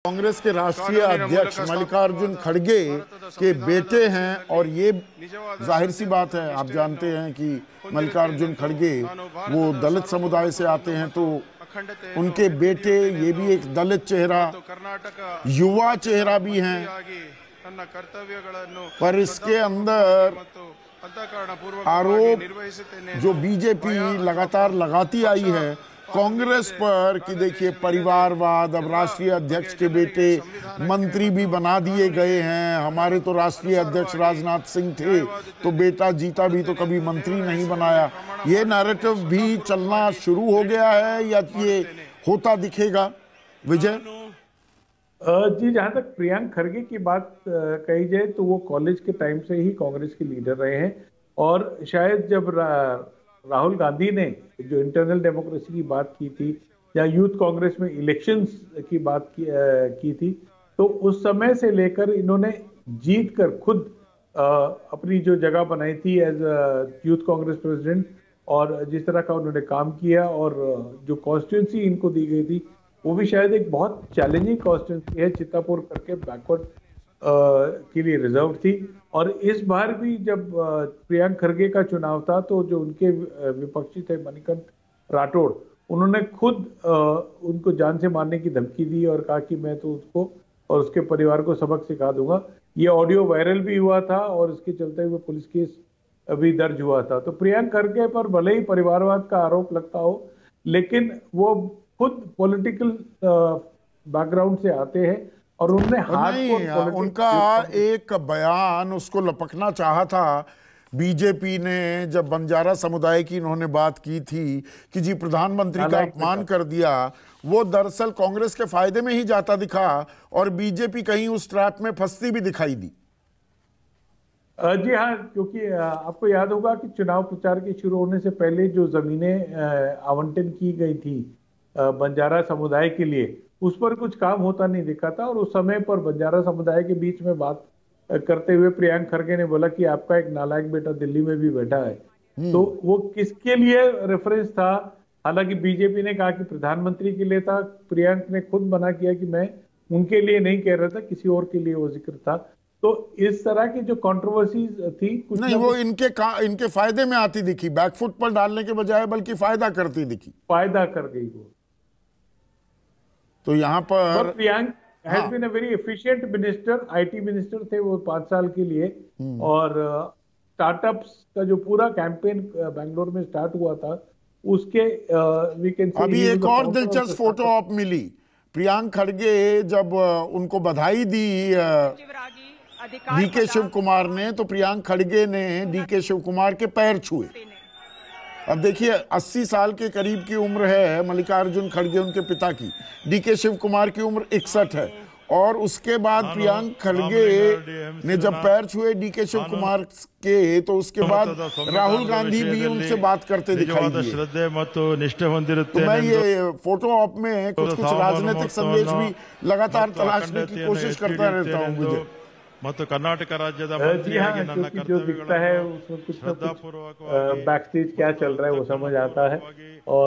कांग्रेस के राष्ट्रीय अध्यक्ष मल्लिकार्जुन खड़गे के बेटे हैं और ये जाहिर सी बात है, आप जानते हैं कि मल्लिकार्जुन खड़गे वो दलित समुदाय से आते हैं, तो उनके बेटे ये भी एक दलित चेहरा, युवा चेहरा भी हैं। पर इसके अंदर आरोप जो बीजेपी लगातार लगाती आई है कांग्रेस पर कि देखिए परिवारवाद, अब राष्ट्रीय अध्यक्ष के बेटे मंत्री भी बना दिए गए हैं। हमारे तो राष्ट्रीय अध्यक्ष राजनाथ सिंह थे, तो बेटा जीता भी तो कभी मंत्री नहीं बनाया। ये नैरेटिव भी चलना शुरू हो गया है या ये होता दिखेगा? विजय जी, जहां तक प्रियंक खड़गे की बात कही जाए तो वो कॉलेज के टाइम से ही कांग्रेस के लीडर रहे हैं और शायद जब राहुल गांधी ने जो इंटरनल डेमोक्रेसी की बात की थी या यूथ कांग्रेस में इलेक्शंस की बात की थी, तो उस समय से लेकर इन्होंने जीत कर खुद अपनी जो जगह बनाई थी एज यूथ कांग्रेस प्रेसिडेंट, और जिस तरह का उन्होंने काम किया और जो कॉन्स्टिट्यूंसी इनको दी गई थी वो भी शायद एक बहुत चैलेंजिंग कॉन्स्टिट्यूंसी है, चित्तापुर करके बैकवर्ड के लिए रिजर्व थी। और इस बार भी जब प्रियंक खड़गे का चुनाव था तो जो उनके विपक्षी थे मणिकंठ राठौड़, उन्होंने खुद उनको जान से मारने की धमकी दी और कहा कि मैं तो उसको और उसके परिवार को सबक सिखा दूंगा। ये ऑडियो वायरल भी हुआ था और इसके चलते हुए पुलिस केस भी दर्ज हुआ था। तो प्रियंक खड़गे पर भले ही परिवारवाद का आरोप लगता हो, लेकिन वो खुद पॉलिटिकल बैकग्राउंड से आते हैं और उन्होंने उनका एक बयान उसको लपकना चाहा था बीजेपी ने, जब बंजारा समुदाय की इन्होंने बात की थी कि जी प्रधानमंत्री का अपमान कर दिया, वो दरअसल कांग्रेस के फायदे में ही जाता दिखा और बीजेपी कहीं उस ट्रैप में फंसती भी दिखाई दी। जी हाँ, क्योंकि आपको याद होगा कि चुनाव प्रचार के शुरू होने से पहले जो जमीनें आवंटन की गई थी बंजारा समुदाय के लिए, उस पर कुछ काम होता नहीं दिखा था। और उस समय पर बंजारा समुदाय के बीच में बात करते हुए प्रियंक खड़गे ने बोला कि आपका एक नालायक बेटा दिल्ली में भी बैठा है। तो वो किसके लिए रेफरेंस था? हालांकि बीजेपी ने कहा कि प्रधानमंत्री के लिए था, प्रियंक ने खुद मना किया कि मैं उनके लिए नहीं कह रहा था, किसी और के लिए वो जिक्र था। तो इस तरह की जो कंट्रोवर्सीज थी कुछ नहीं, वो इनके फायदे में आती दिखी, बैकफुट पर डालने के बजाय बल्कि फायदा करती दिखी, फायदा कर गई वो। तो यहाँ पर Priyank has been a very efficient minister, IT minister थे वो 5 साल के लिए। और स्टार्टअप्स का जो पूरा कैंपेन बेंगलोर में स्टार्ट हुआ था उसके वी कैन से अभी एक और दिलचस्प फोटो आप मिली, प्रियंक खड़गे जब उनको बधाई दी डीके शिव कुमार ने, तो प्रियंक खड़गे ने डीके शिव कुमार के पैर छुए। अब देखिए 80 साल के करीब की उम्र है मल्लिकार्जुन खड़गे उनके पिता की, डीके शिव कुमार की उम्र 61 है। और उसके बाद प्रियंक खड़गे ने जब पैर छुए डीके शिव कुमार के, तो उसके बाद राहुल गांधी भी उनसे बात करते दिखाई दिए। तो मैं ये फोटो ऑप में कुछ राजनीतिक संदेश भी लगातार तलाशने की कोशिश करता रहता हूँ मुझे। ಮತ್ತು ಕರ್ನಾಟಕ ರಾಜ್ಯದ जो दिखता है उसमें कुछ बैक स्टेज क्या चल रहा है वो समझ आता है। और